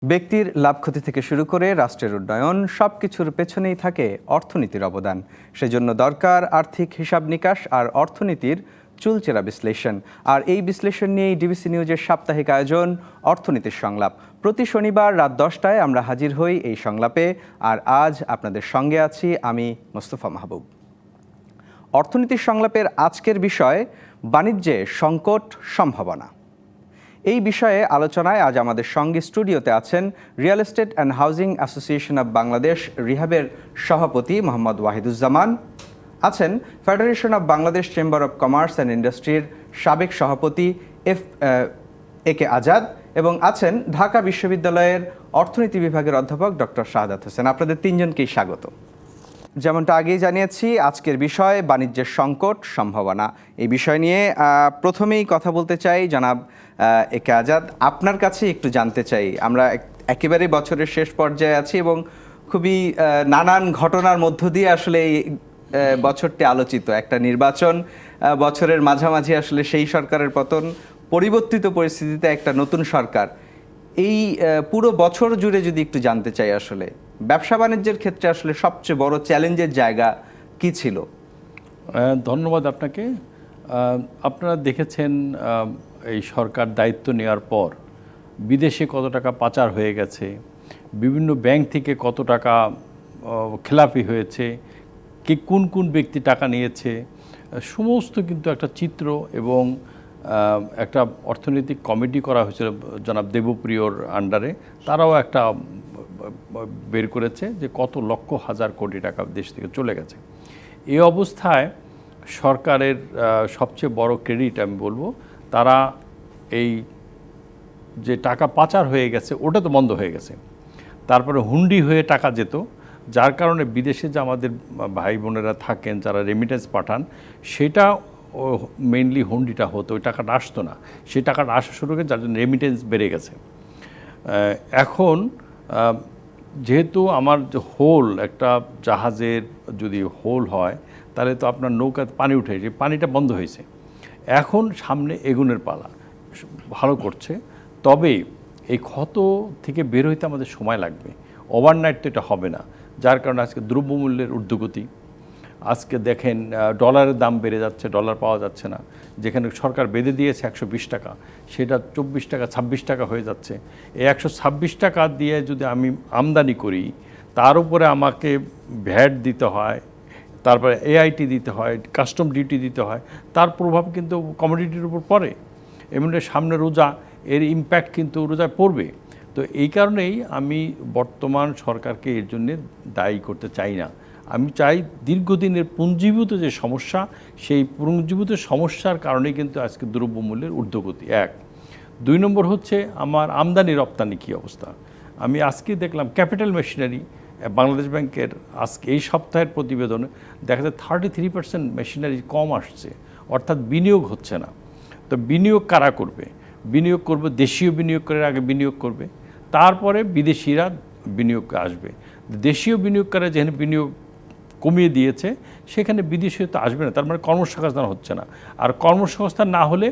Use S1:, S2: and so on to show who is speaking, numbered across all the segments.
S1: ব্যক্তির লাভ ক্ষতি থেকে শুরু করে রাষ্ট্রের উন্নয়ন সবকিছুর পেছনেই থাকে অর্থনীতির অবদান। সেজন্য দরকার আর্থিক হিসাব নিকাশ আর অর্থনীতির চুলচেরা বিশ্লেষণ। আর এই বিশ্লেষণ নিয়েই ডিবিসি নিউজের সাপ্তাহিক আয়োজন অর্থনীতির সংলাপ। প্রতি শনিবার রাত 10টায় আমরা হাজির হই এই সংলাপে। আর আজ আপনাদের সঙ্গে আছি আমি মোস্তফা মাহবুব। অর্থনীতির সংলাপের আজকের বিষয় বাণিজ্যে সংকট সম্ভাবনা। এই বিষয়ে আলোচনায় আজ আমাদের সঙ্গে স্টুডিওতে আছেন real estate and housing association of Bangladesh রিহাবের সভাপতি মোহাম্মদ ওয়াহিদুজ্জামান, আছেন federation of Bangladesh chamber of commerce and ইন্ডাস্ট্রির সাবেক সভাপতি এ কে আজাদ এবং আছেন ঢাকা বিশ্ববিদ্যালয়ের অর্থনীতি বিভাগের অধ্যাপক ডক্টর শাহাদাত হোসেন। আপনাদের তিনজনকেই স্বাগত। যেমনটা আগেই জানিয়েছি, আজকের বিষয় বাণিজ্যের সংকট সম্ভাবনা। এই বিষয় নিয়ে প্রথমেই কথা বলতে চাই জনাব এ.কে আজাদ, আপনার কাছে একটু জানতে চাই। আমরা একেবারে বছরের শেষ পর্যায়ে আছি এবং খুবই নানান ঘটনার মধ্য দিয়ে আসলে এই বছরটি আলোচিত। একটা নির্বাচন, বছরের মাঝামাঝি আসলে সেই সরকারের পতন, পরিবর্তিত পরিস্থিতিতে একটা নতুন সরকার। এই পুরো বছর জুড়ে যদি একটু জানতে চাই, আসলে ব্যবসা বাণিজ্যের ক্ষেত্রে আসলে সবচেয়ে বড় চ্যালেঞ্জের জায়গা কি ছিল?
S2: ধন্যবাদ আপনাকে। আপনারা দেখেছেন এই সরকার দায়িত্ব নেওয়ার পর বিদেশে কত টাকা পাচার হয়ে গেছে, বিভিন্ন ব্যাংক থেকে কত টাকা খেলাপি হয়েছে, কে কোন কোন ব্যক্তি টাকা নিয়েছে, সমস্ত কিন্তু একটা চিত্র। এবং একটা অর্থনৈতিক কমিটি করা হয়েছিল জনাব দেবপ্রিয়র আন্ডারে, তারাও একটা বের করেছে যে কত লক্ষ হাজার কোটি টাকা দেশ থেকে চলে গেছে। এই অবস্থায় সরকারের সবচেয়ে বড় ক্রেডিট আমি বলবো, তারা এই যে টাকা পাচার হয়ে গেছে ওটা তো বন্ধ হয়ে গেছে। তারপরে হুন্ডি হয়ে টাকা যেত, যার কারণে বিদেশে যে আমাদের ভাই বোনেরা থাকেন যারা রেমিটেন্স পাঠান, সেটা মেইনলি হুন্ডিটা হতো, ওই টাকাটা আসতো না। সেই টাকাটা আসা শুরু করে, যার জন্য রেমিটেন্স বেড়ে গেছে। এখন যেহেতু আমার হোল একটা জাহাজের যদি হোল হয়, তাহলে তো আপনার নৌকাতে পানি উঠে, যে পানিটা বন্ধ হয়েছে। এখন সামনে এগুনের পালা, ভালো করছে, তবে এই ক্ষত থেকে বের হইতে আমাদের সময় লাগবে। ওভারনাইট তো এটা হবে না, যার কারণে আজকে দ্রব্যমূল্যের ঊর্ধ্বগতি। আজকে দেখেন ডলারের দাম বেড়ে যাচ্ছে, ডলার পাওয়া যাচ্ছে না। যেখানে সরকার বেঁধে দিয়েছে 120 টাকা, সেটা 24 টাকা 26 টাকা হয়ে যাচ্ছে। এই 126 টাকা দিয়ে যদি আমি আমদানি করি, তার উপরে আমাকে ভ্যাট দিতে হয়, তারপরে এআইটি দিতে হয়, কাস্টম ডিউটি দিতে হয়, তার প্রভাব কিন্তু কমোডিটির উপর পড়ে। এমনি সামনে রোজা, এর ইম্প্যাক্ট কিন্তু রোজায় পড়বে। তো এই কারণেই আমি বর্তমান সরকারকে এর জন্যে দায়ী করতে চাই না। আমি চাই দীর্ঘদিনের পুঞ্জীভূত যে সমস্যা, সেই পুঞ্জীভূত সমস্যার কারণেই কিন্তু আজকে দ্রব্যমূল্যের ঊর্ধ্বগতি। 1, 2 নম্বর হচ্ছে আমার আমদানি রপ্তানি কী অবস্থা। আমি আজকে দেখলাম ক্যাপিটাল মেশিনারি, বাংলাদেশ ব্যাংকের আজকে এই সপ্তাহের প্রতিবেদনে দেখা যায় 33% মেশিনারি কম আসছে, অর্থাৎ বিনিয়োগ হচ্ছে না। তো বিনিয়োগ কারা করবে? বিনিয়োগ করবে দেশীয় বিনিয়োগকারীরা, আগে বিনিয়োগ করবে, তারপরে বিদেশিরা বিনিয়োগ আসবে। দেশীয় বিনিয়োগকারীরা যেখানে বিনিয়োগ কমিয়ে দিয়েছে, সেখানে বিদেশিও তো আসবে না, তার মানে কর্মসংস্থান হচ্ছে না। আর কর্মসংস্থান না হলে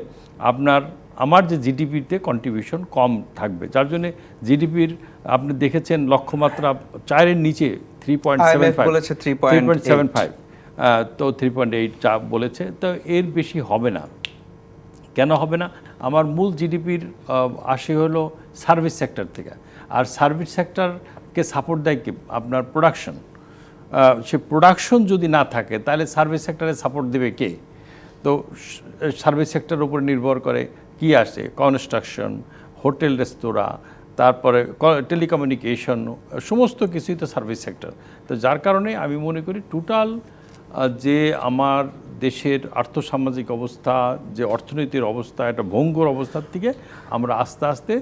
S2: আমার যে জিডিপিতে কন্ট্রিবিউশন কম থাকবে, যার জন্য জিডিপির আপনি দেখেছেন লক্ষ্যমাত্রা 4-এর নিচে 3.75, তো 3.8 যা বলেছে, তো এর বেশি হবে না। কেন হবে না? আমার মূল জিডিপির 80 হলো সার্ভিস সেক্টর থেকে, আর সার্ভিস সেক্টরকে সাপোর্ট দেয় কি আপনার প্রোডাকশন। সে প্রোডাকশন যদি না থাকে, তাহলে সার্ভিস সেক্টরে সাপোর্ট দেবে কে? তো সার্ভিস সেক্টরের উপর নির্ভর করে কি আসে, কনস্ট্রাকশন, হোটেল রেস্তোরাঁ, তারপরে টেলিকমিউনিকেশন, সমস্ত কিছুই তো সার্ভিস সেক্টর। তো যার কারণে আমি মনে করি টোটাল যে আমার দেশের আর্থসামাজিক অবস্থা, যে অর্থনীতির অবস্থা, একটা ভঙ্গুর অবস্থার থেকে আমরা আস্তে আস্তে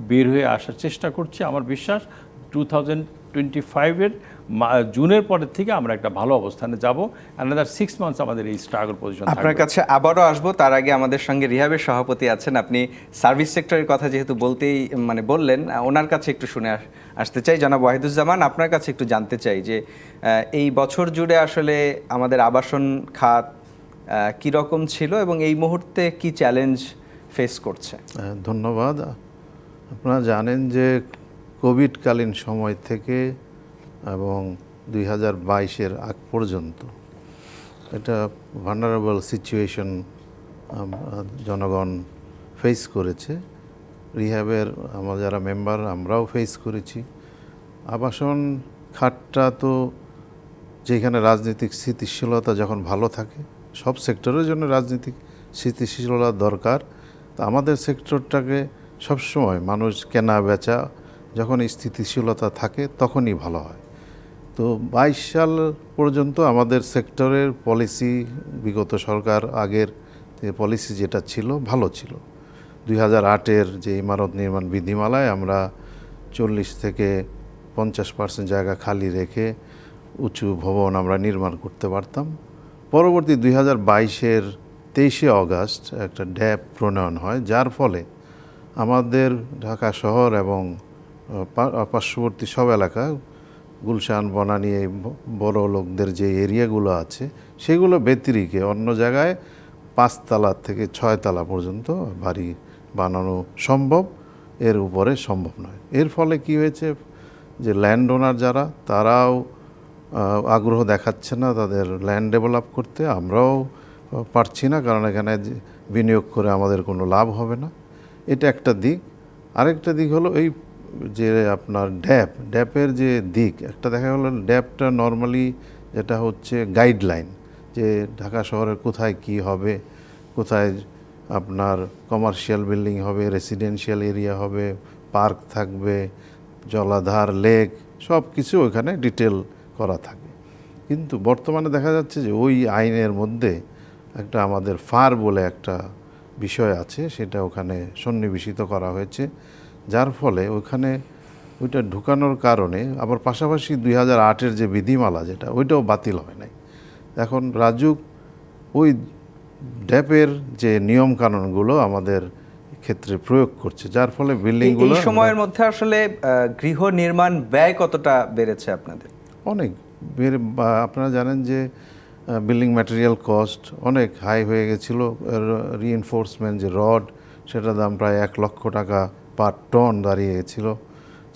S2: বের হয়ে আসার চেষ্টা করছি। আমার বিশ্বাস 2025-এর জুনের পরের থেকে আমরা একটা ভালো অবস্থানে যাব। অ্যানাদার 6 মান্থস আমাদের এই স্ট্রাগল পজিশন।
S1: আপনার কাছে আবারও আসবো, তার আগে আমাদের সঙ্গে রিহাবের সভাপতি আছেন। আপনি সার্ভিস সেক্টরের কথা যেহেতু বললেন, ওনার কাছে একটু শুনে আসতে চাই। জনাব ওয়াহিদুজ্জামান, আপনার কাছে একটু জানতে চাই যে এই বছর জুড়ে আসলে আমাদের আবাসন খাত কীরকম ছিল এবং এই মুহূর্তে কি চ্যালেঞ্জ ফেস করছে?
S3: ধন্যবাদ। আপনারা জানেন যে কোভিডকালীন সময় থেকে এবং 2022-এর আগ পর্যন্ত এটা ভালনারেবল সিচুয়েশন জনগণ ফেস করেছে। রিহ্যাবের আমার যারা মেম্বার আমরাও ফেস করেছি। আবাসন খাতটা তো যেখানে রাজনৈতিক স্থিতিশীলতা যখন ভালো থাকে, সব সেক্টরের জন্য রাজনৈতিক স্থিতিশীলতা দরকার। তো আমাদের সেক্টরটাকে সবসময় মানুষ কেনা বেচা যখন স্থিতিশীলতা থাকে তখনই ভালো হয়। তো 22 সাল পর্যন্ত আমাদের সেক্টরের পলিসি, বিগত সরকার আগের পলিসি যেটা ছিল ভালো ছিল। 2008-এর যে ইমারত নির্মাণ বিধিমালায় আমরা 40 থেকে 50% জায়গা খালি রেখে উঁচু ভবন আমরা নির্মাণ করতে পারতাম। পরবর্তী 2022-এর 23শে অগাস্ট একটা ড্যাব প্রণয়ন হয়, যার ফলে আমাদের ঢাকা শহর এবং পার্শ্ববর্তী সব এলাকা, গুলশান, বনানী, এই বড় লোকদের যে এরিয়াগুলো আছে সেগুলো ব্যতিরিকে অন্য জায়গায় 5 তলা থেকে 6 তলা পর্যন্ত বাড়ি বানানো সম্ভব, এর উপরে সম্ভব নয়। এর ফলে কি হয়েছে যে ল্যান্ড ওনার যারা, তারাও আগ্রহ দেখাচ্ছে না তাদের ল্যান্ড ডেভেলপ করতে। আমরাও পারছি না, কারণ এখানে বিনিয়োগ করে আমাদের কোনো লাভ হবে না। এটা একটা দিক। আরেকটা দিক হলো এই যে আপনার ড্যাপের যে দিক, একটা দেখা গেলো ড্যাপটা নর্মালি যেটা হচ্ছে গাইডলাইন, যে ঢাকা শহরের কোথায় কি হবে, কোথায় আপনার কমার্শিয়াল বিল্ডিং হবে, রেসিডেন্সিয়াল এরিয়া হবে, পার্ক থাকবে, জলাধার, লেক, সব কিছু ওখানে ডিটেল করা থাকে। কিন্তু বর্তমানে দেখা যাচ্ছে যে ওই আইনের মধ্যে একটা আমাদের ফার বলে একটা বিষয় আছে, সেটা ওখানে সন্নিবেশিত করা হয়েছে, যার ফলে ওখানে ওইটা ঢুকানোর কারণে আবার পাশাপাশি 2008-এর যে বিধিমালা যেটা, ওইটাও বাতিল হয় নাই। এখন রাজুক ওই ড্যাপের যে নিয়ম কানুনগুলো আমাদের ক্ষেত্রে প্রয়োগ করছে, যার ফলে বিল্ডিংগুলো
S1: এই সময়ের মধ্যে আসলে গৃহ নির্মাণ ব্যয় কতটা বেড়েছে আপনাদের?
S3: অনেক আপনারা জানেন যে বিল্ডিং ম্যাটেরিয়াল কস্ট অনেক হাই হয়ে গেছিলো। রিইনফোর্সমেন্ট যে রড, সেটার দাম প্রায় 1 লক্ষ টাকা পার টন দাঁড়িয়ে গেছিলো।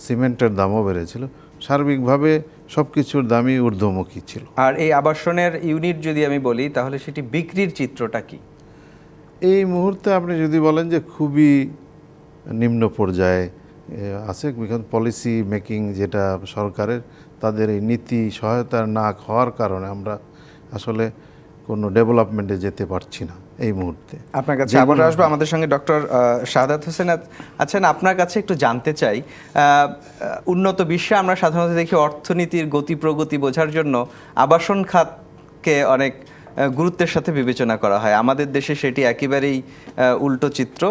S3: সিমেন্টের দামও বেড়েছিল। সার্বিকভাবে সব কিছুর দামই ঊর্ধ্বমুখী ছিল।
S1: আর এই আবাসনের ইউনিট যদি আমি বলি, তাহলে সেটি বিক্রির চিত্রটা কি?
S3: এই মুহূর্তে আপনি যদি বলেন যে খুবই নিম্ন পর্যায়ে আছে, বিকজ পলিসি মেকিং যেটা সরকারের, তাদের এই নীতি সহায়তা না হওয়ার কারণে আমরা আসলে কোনো ডেভেলপমেন্টে যেতে পারছি না এই মুহূর্তে।
S1: আপনার কাছে আবার আসবো। আমাদের সঙ্গে ডক্টর শাহাদাত হোসেন আছেন। আপনার কাছে একটু জানতে চাই, উন্নত বিশ্বে আমরা সাধারণত দেখি অর্থনীতির গতি প্রগতি বোঝার জন্য আবাসন খাতকে অনেক গুরুত্বের সাথে বিবেচনা করা হয়। আমাদের দেশে সেটি একেবারেই উল্টো চিত্র।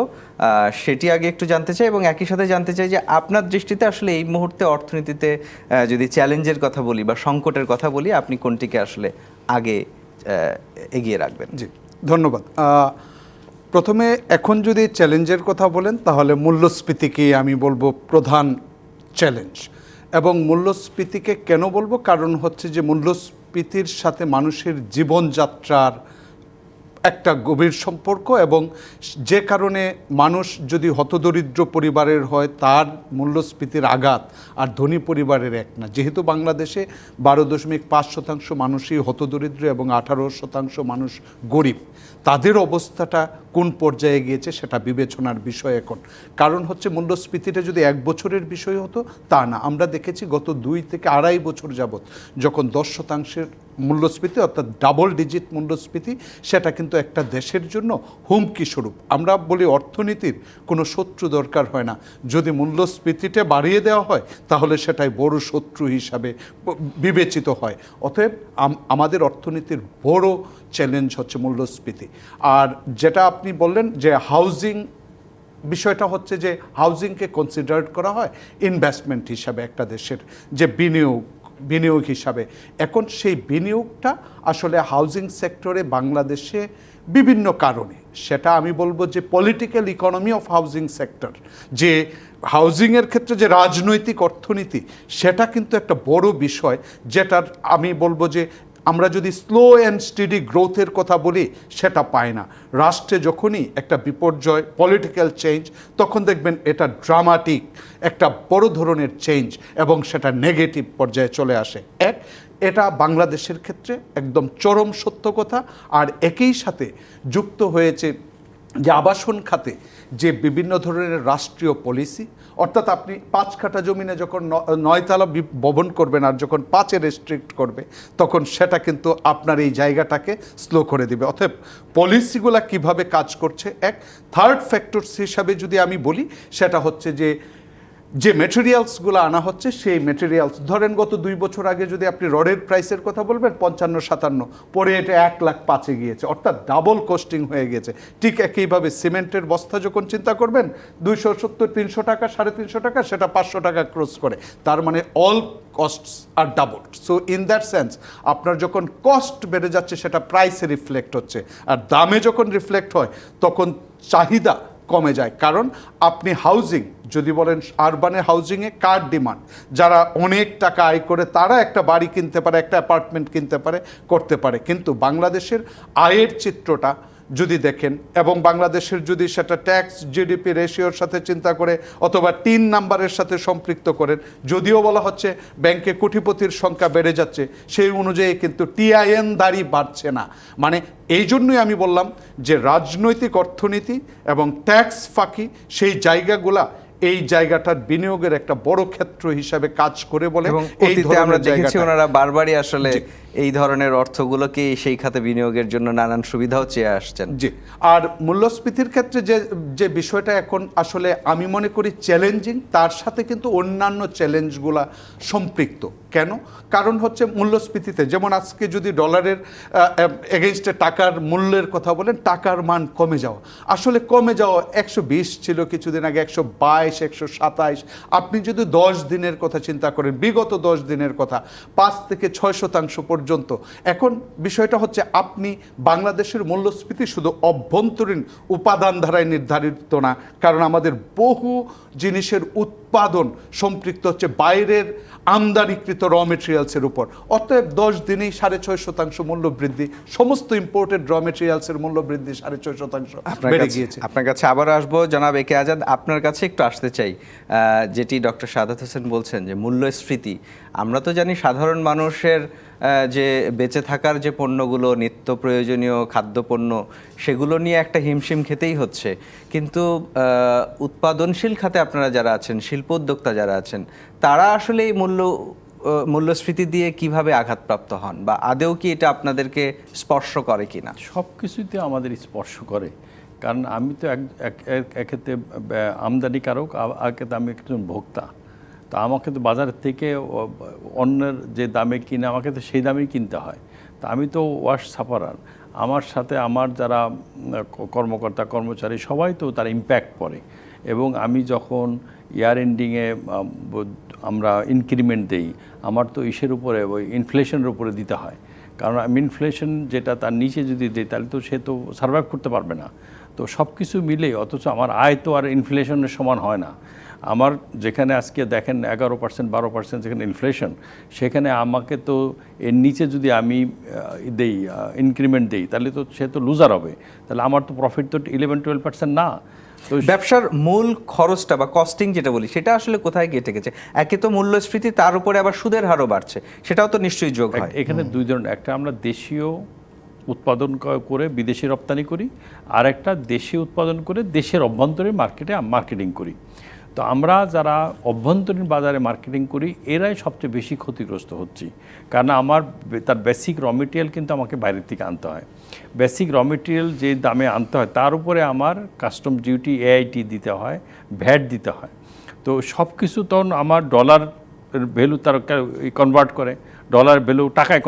S1: সেটি আগে একটু জানতে চাই, এবং একই সাথে জানতে চাই যে আপনার দৃষ্টিতে আসলে এই মুহূর্তে অর্থনীতিতে যদি চ্যালেঞ্জের কথা বলি বা সংকটের কথা বলি, আপনি কোনটিকে আসলে আগে এগিয়ে রাখবেন?
S4: জি, ধন্যবাদ। প্রথমে এখন যদি চ্যালেঞ্জের কথা বলেন, তাহলে মূল্যস্ফীতিকেই আমি বলবো প্রধান চ্যালেঞ্জ। এবং মূল্যস্ফীতিকে কেন বলবো? কারণ হচ্ছে যে মূল্যস্ফীতির সাথে মানুষের জীবনযাত্রার একটা গভীর সম্পর্ক, এবং যে কারণে মানুষ যদি হতদরিদ্র পরিবারের হয় তার মূল্যস্ফীতির আঘাত আর ধনী পরিবারের এক না। যেহেতু বাংলাদেশে 12.5% মানুষই হতদরিদ্র এবং 18% মানুষ গরিব, তাদের অবস্থাটা কোন পর্যায়ে গিয়েছে সেটা বিবেচনার বিষয় এখন। কারণ হচ্ছে মূল্যস্ফীতিটা যদি 1 বছরের বিষয় হতো তা না, আমরা দেখেছি গত 2 থেকে 2.5 বছর যাবৎ যখন 10% মূল্যস্ফীতি, অর্থাৎ ডাবল ডিজিট মূল্যস্ফীতি, সেটা কিন্তু একটা দেশের জন্য হুমকি স্বরূপ। আমরা বলি অর্থনীতির কোনো শত্রু দরকার হয় না, যদি মূল্যস্ফীতিটা বাড়িয়ে দেওয়া হয় তাহলে সেটাই বড় শত্রু হিসাবে বিবেচিত হয়। অতএব আমাদের অর্থনীতির বড় চ্যালেঞ্জ হচ্ছে মূল্যস্ফীতি। আর যেটা আপনি বললেন যে হাউজিং বিষয়টা হচ্ছে যে হাউজিংকে কনসিডার করা হয় ইনভেস্টমেন্ট হিসাবে একটা দেশের যে বিনিয়োগ হিসাবে। এখন সেই বিনিয়োগটা আসলে হাউজিং সেক্টরে বাংলাদেশে বিভিন্ন কারণে, সেটা আমি বলবো যে political economy of housing sector, যে হাউজিংয়ের ক্ষেত্রে যে রাজনৈতিক অর্থনীতি, সেটা কিন্তু একটা বড় বিষয়, যেটার আমি বলবো যে আমরা যদি স্লো অ্যান্ড স্টেডি গ্রোথের কথা বলি সেটা পায় না। রাষ্ট্রে যখনই একটা বিপর্যয়, পলিটিক্যাল চেঞ্জ, তখন দেখবেন এটা ড্রামাটিক একটা বড় ধরনের চেঞ্জ এবং সেটা নেগেটিভ পর্যায়ে চলে আসে। এটা বাংলাদেশের ক্ষেত্রে একদম চরম সত্য কথা। আর একই সাথে যুক্ত হয়েছে যে আবাসন খাতে যে বিভিন্ন ধরনের রাষ্ট্রীয় পলিসি, অর্থাৎ আপনি 5 কাঠা জমিনে যখন 9 তলা ভবন করবেন আর যখন 5-এ রেস্ট্রিক্ট করবে, তখন সেটা কিন্তু আপনার এই জায়গাটাকে স্লো করে দিবে। অতএব পলিসিগুলা কিভাবে কাজ করছে, থার্ড ফ্যাক্টরস হিসাবে যদি আমি বলি, সেটা হচ্ছে যে মেটেরিয়ালসগুলো আনা হচ্ছে, সেই মেটেরিয়ালস ধরেন গত 2 বছর আগে যদি আপনি রডের প্রাইসের কথা বলবেন 55-57, পরে এটা 1,05,000-এ গিয়েছে, অর্থাৎ ডাবল কস্টিং হয়ে গেছে। ঠিক একইভাবে সিমেন্টের বস্তা যখন চিন্তা করবেন 270-300 টাকা, 350 টাকা, সেটা 500 টাকা ক্রস করে। তার মানে all costs are double. So in that sense আপনার যখন কস্ট বেড়ে যাচ্ছে সেটা প্রাইসে রিফ্লেক্ট হচ্ছে, আর দামে যখন রিফ্লেক্ট হয় তখন চাহিদা কমে যায়। কারণ আপনি হাউজিং যদি বলেন, আরবানে হাউজিংয়ে কার ডিমান্ড, যারা অনেক টাকা আয় করে তারা একটা বাড়ি কিনতে পারে, একটা অ্যাপার্টমেন্ট কিনতে পারে, করতে পারে। কিন্তু বাংলাদেশের আয়ের চিত্রটা যদি দেখেন এবং বাংলাদেশের যদি সেটা ট্যাক্স জিডিপি রেশিওর সাথে চিন্তা করে অথবা 3 নাম্বারের সাথে সম্পৃক্ত করেন, যদিও বলা হচ্ছে ব্যাংকে কোটিপতির সংখ্যা বেড়ে যাচ্ছে, সেই অনুযায়ী কিন্তু টিআইএন দাঁড়ি বাড়ছে না। মানে এই জন্যই আমি বললাম যে রাজনৈতিক অর্থনীতি এবং ট্যাক্স ফাঁকি, সেই জায়গাগুলা এই জায়গাটার বিনিয়োগের একটা বড় ক্ষেত্র হিসাবে কাজ করে বলে
S1: এবং
S4: এই
S1: অতীতে আমরা দেখেছি
S4: জায়গাটা
S1: ওনারা বারবারই আসলে এই ধরনের অর্থগুলোকে সেই খাতে বিনিয়োগের জন্য নানান সুবিধাও চেয়ে আসছেন।
S4: জি। আর মূল্যস্ফীতির ক্ষেত্রে যে বিষয়টা এখন আসলে আমি মনে করি চ্যালেঞ্জিং, তার সাথে কিন্তু অন্যান্য চ্যালেঞ্জগুলা সম্পৃক্ত। কেন? কারণ হচ্ছে মূল্যস্ফীতিতে, যেমন আজকে যদি ডলারের এগেইনস্টে টাকার মূল্যের কথা বলেন, টাকার মান কমে যাওয়া, আসলে কমে যাওয়া 120 ছিল কিছুদিন আগে, 122, 127। আপনি যদি 10 দিনের কথা চিন্তা করেন, বিগত 10 দিনের কথা, 5 থেকে 6% পর্যন্ত। এখন বিষয়টা হচ্ছে আপনি বাংলাদেশের মূল্যস্ফীতি শুধু অভ্যন্তরীণ উপাদান ধারায় নির্ধারিত না, কারণ আমাদের বহু জিনিসের উৎপাদন সম্পৃক্ত হচ্ছে বাইরের আমদানিকৃত র মেটেরিয়ালসের উপর। অতএব 10 দিনেই 6.5% মূল্য বৃদ্ধি, সমস্ত ইম্পোর্টেড র মেটেরিয়ালসের মূল্য বৃদ্ধি 6.5% বেড়ে গিয়েছে।
S1: আপনার কাছে আবার আসবো জনাব একে আজাদ, আপনার কাছে একটু আসতে চাই। যেটি ডক্টর সাদাত হোসেন বলছেন যে মূল্যস্ফীতি, আমরা তো জানি সাধারণ মানুষের যে বেঁচে থাকার যে পণ্যগুলো, নিত্য প্রয়োজনীয় খাদ্যপণ্য, সেগুলো নিয়ে একটা হিমশিম খেতেই হচ্ছে। কিন্তু উৎপাদনশীল খাতে আপনারা যারা আছেন, শিল্প উদ্যোক্তা যারা আছেন, তারা আসলে এই মূল্যস্ফীতি দিয়ে কিভাবে আঘাতপ্রাপ্ত হন, বা আদেও কি এটা আপনাদেরকে স্পর্শ করে কিনা?
S2: সব কিছুতে আমাদের স্পর্শ করে, কারণ আমি তো এক্ষেত্রে আমদানিকারক, এক্ষেত্রে আমি একজন ভোক্তা। তা আমাকে তো বাজারের থেকে অন্যের যে দামে কিনে আমাকে তো সেই দামেই কিনতে হয়। তা আমি তো ওয়াশ সাফারার, আমার সাথে আমার যারা কর্মকর্তা কর্মচারী সবাই তো তার ইম্প্যাক্ট পড়ে। এবং আমি যখন ইয়ার এন্ডিংয়ে আমরা ইনক্রিমেন্ট দেই, আমার তো ইসের উপরে, ওই ইনফ্লেশনের উপরে দিতে হয়। কারণ আমি ইনফ্লেশন যেটা তার নিচে যদি দিই তাহলে তো সে তো সার্ভাইভ করতে পারবে না। তো সব কিছু মিলে, অথচ আমার আয় তো আর ইনফ্লেশনের সমান হয় না। আমার যেখানে আজকে দেখেন 11%, 12% যেখানে ইনফ্লেশন, সেখানে আমাকে তো এর নিচে যদি আমি দেই, ইনক্রিমেন্ট দেই, তাহলে তো সে তো লুজার হবে। তাহলে আমার তো প্রফিট তো 11-12% না। তো
S1: ব্যবসার মূল খরচটা বা কস্টিং যেটা বলি, সেটা আসলে কোথায় গিয়ে ঠেকেছে? একে তো মূল্যস্ফীতি, তার উপরে আবার সুদের হারও বাড়ছে, সেটাও তো নিশ্চয়ই যোগ হয়।
S2: এখানে দুই ধরনের, একটা আমরা দেশীয় উৎপাদন করে বিদেশে রপ্তানি করি, আর একটা দেশীয় উৎপাদন করে দেশের অভ্যন্তরীণ মার্কেটে মার্কেটিং করি। তো আমরা যারা অভ্যন্তরীণ বাজারে মার্কেটিং করি, এরাই সবচেয়ে বেশি ক্ষতিগ্রস্ত হচ্ছি। কারণ তার বেসিক র মেটেরিয়াল কিন্তু আমাকে বাইরের থেকে আনতে হয়। বেসিক র মেটেরিয়াল যে দামে আনতে হয়, তার উপরে আমার কাস্টম ডিউটি, এআইটি দিতে হয়, ভ্যাট দিতে হয়। তো সব কিছু তখন আমার ডলার ভ্যালু তার কনভার্ট করে, ডলার ভ্যালু টাকায়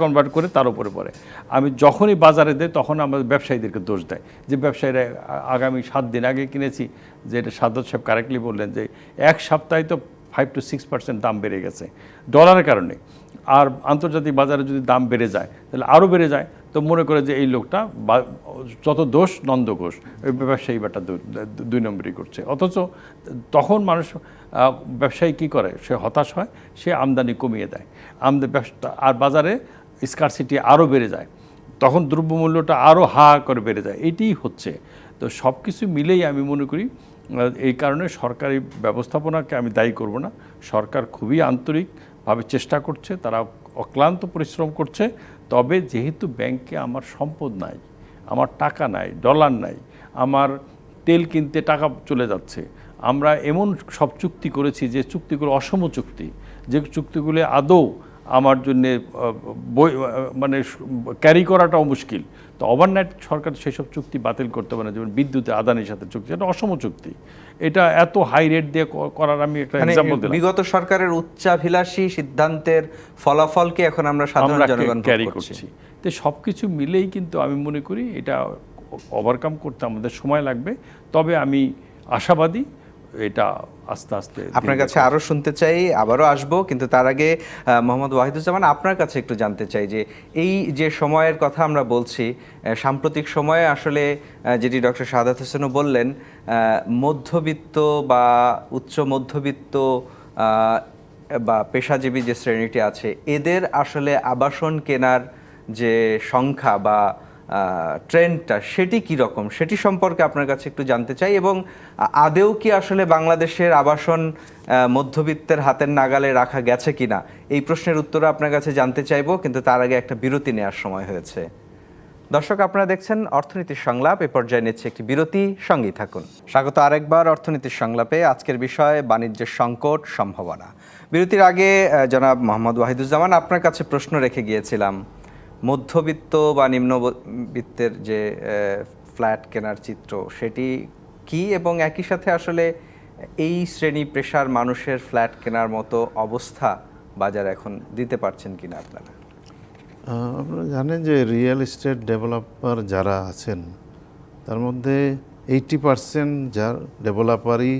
S2: কনভার্ট করে তার উপরে পড়ে। আমি যখনই বাজারে দেয় তখন আমাদের ব্যবসায়ীদেরকে দোষ দেয়, যে ব্যবসায়ীরা আগামী 7 দিন আগে কিনেছি, যে এটা সাদ্দাত সাহেব কারেক্টলি বললেন যে 1 সপ্তাহে তো 5-6% দাম বেড়ে গেছে ডলারের কারণে। আর আন্তর্জাতিক বাজারে যদি দাম বেড়ে যায় তাহলে আরও বেড়ে যায়। তো মনে করে যে এই লোকটা যত দোষ নন্দ ঘোষ, ওই ব্যবসায়ী ব্যাটা 2 নম্বরই করছে। অথচ তখন মানুষ, ব্যবসায়ী কী করে, সে হতাশ হয়, সে আমদানি কমিয়ে দেয়। আর বাজারে স্কারসিটি আরও বেড়ে যায়, তখন দ্রব্যমূল্যটা আরও হা করে বেড়ে যায়। এটিই হচ্ছে। তো সব কিছু মিলেই আমি মনে করি এই কারণে সরকারি ব্যবস্থাপনাকে আমি দায়ী করব না। সরকার খুবই আন্তরিকভাবে চেষ্টা করছে, তারা অক্লান্ত পরিশ্রম করছে। তবে যেহেতু ব্যাংকে আমার সম্পদ নাই, আমার টাকা নাই, ডলার নাই, আমার তেল কিনতে টাকা চলে যাচ্ছে, আমরা এমন সব চুক্তি করেছি যে চুক্তিগুলো অসম চুক্তি, যে চুক্তিগুলো আদৌ আমার জন্যে মানে ক্যারি করাটাও মুশকিল। তো ওভারনাইট সরকার সেসব চুক্তি বাতিল করতে পারে না, যেমন বিদ্যুতে আদানির সাথে চুক্তি, এটা অসম চুক্তি। এটা এত হাই রেট দিয়ে করার আমি একটা এক্সাম্পল দিলাম।
S1: বিগত সরকারের উচ্চাভিলাষী সিদ্ধান্তের ফলাফলকে এখন আমরা সাধারণ জনগণ
S2: ক্যারি করছি। তো সব কিছু মিলেই কিন্তু আমি মনে করি এটা ওভারকাম করতে আমাদের সময় লাগবে। তবে আমি আশাবাদী এটা আস্তে আস্তে।
S1: আপনার কাছে আরও শুনতে চাই, আবারও আসবো, কিন্তু তার আগে মোহাম্মদ ওয়াহিদুজ্জামান, আপনার কাছে একটু জানতে চাই যে এই যে সময়ের কথা আমরা বলছি, সাম্প্রতিক সময়ে আসলে যেটি ডক্টর শাহাদাত হোসেনও বললেন, মধ্যবিত্ত বা উচ্চ মধ্যবিত্ত বা পেশাজীবী যে শ্রেণীটি আছে, এদের আসলে আবাসন কেনার যে সংখ্যা বা ট্রেন্ডটা সেটি কি রকম, সেটি সম্পর্কে আপনার কাছে একটু জানতে চাই। এবং আদেও কি আসলে বাংলাদেশের আবাসন মধ্যবিত্তের হাতের নাগালে রাখা গেছে কিনা, এই প্রশ্নের উত্তর আপনার কাছে জানতে চাইবো, কিন্তু তার আগে একটা বিরতি নেওয়ার সময় হয়েছে। দর্শক, আপনারা দেখছেন অর্থনীতির সংলাপ। এ পর্যায়ে নিচ্ছে একটি বিরতি, সঙ্গেই থাকুন। স্বাগত আরেকবার অর্থনীতির সংলাপে। আজকের বিষয় বাণিজ্যের সংকট সম্ভাবনা। বিরতির আগে জনাব মোহাম্মদ ওয়াহিদুজ্জামান, আপনার কাছে প্রশ্ন রেখে গিয়েছিলাম, মধ্যবিত্ত বা নিম্নবিত্তের যে ফ্ল্যাট কেনার চিত্র সেটি কি, এবং একই সাথে আসলে এই শ্রেণী পেশার মানুষের ফ্ল্যাট কেনার মতো অবস্থা বাজার এখন দিতে পারছেন কিনা আপনারা?
S3: আপনারা জানেন যে রিয়েল এস্টেট ডেভেলপার যারা আছেন তার মধ্যে 80% যার ডেভেলপারই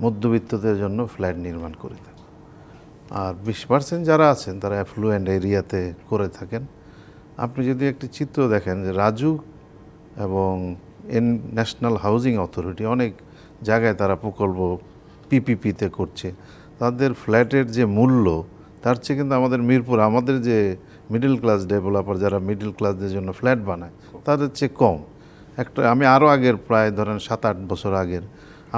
S3: মধ্যবিত্তদের জন্য ফ্ল্যাট নির্মাণ করে থাকেন, আর 20% যারা আছেন তারা অ্যাফ্লুয়েন্ট এরিয়াতে করে থাকেন। আপনি যদি একটি চিত্র দেখেন যে রাজুক এবং ন্যাশনাল হাউজিং অথরিটি অনেক জায়গায় তারা প্রকল্প পিপিপিতে করছে, তাদের ফ্ল্যাটের যে মূল্য তার চেয়ে কিন্তু আমাদের মিরপুর, আমাদের যে মিডল ক্লাস ডেভেলপার যারা মিডল ক্লাসদের জন্য ফ্ল্যাট বানায় তাদের চেয়ে কম। একটা আমি আরও আগের প্রায় ধরেন 7-8 বছর আগের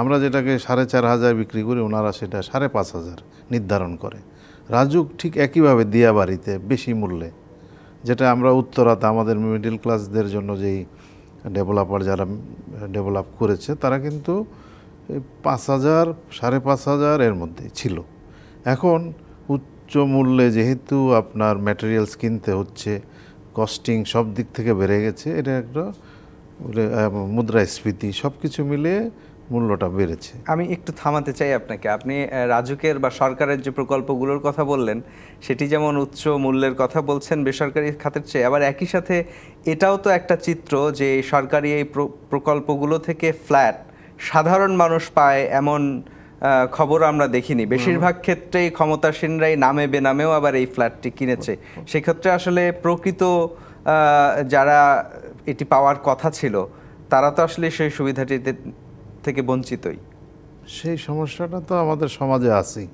S3: আমরা যেটাকে 4,500 বিক্রি করি, ওনারা সেটা 5,500 নির্ধারণ করে। রাজুক ঠিক একইভাবে দিয়াবাড়িতে বেশি মূল্যে, যেটা আমরা উত্তরাতে আমাদের মিডল ক্লাসদের জন্য যেই ডেভেলপার যারা ডেভেলপ করেছে তারা কিন্তু 5,000 5,500 এর মধ্যে ছিল। এখন উচ্চ মূল্যে যেহেতু আপনার ম্যাটেরিয়ালস কিনতে হচ্ছে, কস্টিং সব দিক থেকে বেড়ে গেছে, এটা একটা মুদ্রাস্ফীতি সব কিছু মিলিয়ে মূল্যটা বেড়েছে।
S1: আমি একটু থামাতে চাই আপনাকে। আপনি রাজুকের বা সরকারের যে প্রকল্পগুলোর কথা বললেন সেটি যেমন উচ্চ মূল্যের কথা বলছেন বেসরকারি খাতের চেয়ে, আবার একই সাথে এটাও তো একটা চিত্র যে সরকারি এই প্রকল্পগুলো থেকে ফ্ল্যাট সাধারণ মানুষ পায় এমন খবর আমরা দেখিনি। বেশিরভাগ ক্ষেত্রেই ক্ষমতাসীনরাই নামে বেনামেও আবার এই ফ্ল্যাটটি কিনেছে। সেক্ষেত্রে আসলে প্রকৃত যারা এটি পাওয়ার কথা ছিল তারা তো আসলে সেই সুবিধাটিতে থেকে বঞ্চিতই।
S3: সেই সমস্যাটা তো আমাদের সমাজে আছেই,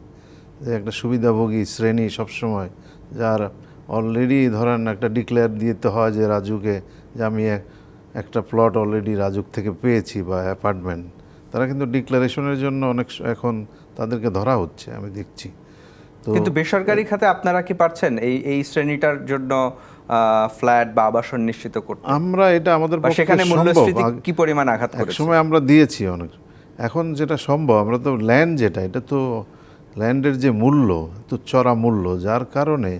S3: যে একটা সুবিধাভোগী শ্রেণী সবসময়, যার অলরেডি ধরেন একটা ডিক্লেয়ার দিতে হয় যে রাজুকে, যে আমি একটা প্লট অলরেডি রাজুক থেকে পেয়েছি বা অ্যাপার্টমেন্ট, তারা কিন্তু ডিক্লারেশনের জন্য অনেক এখন তাদেরকে ধরা হচ্ছে আমি দেখছি। তো
S1: কিন্তু বেসরকারি খাতে আপনারা কি পারছেন এই শ্রেণীটার জন্য ফ্ল্যাট বা আবাসন নিশ্চিত করতে?
S3: আমরা এটা আমাদের পক্ষে
S1: সেখানে মূল্যস্ফীতি কি পরিমাণ আঘাত করেছে?
S3: একসময় আমরা দিয়েছি অনেক, এখন যেটা সম্ভব, আমরা তো ল্যান্ড যেটা, এটা তো ল্যান্ডের যে মূল্য তো চড়া মূল্য, যার কারণে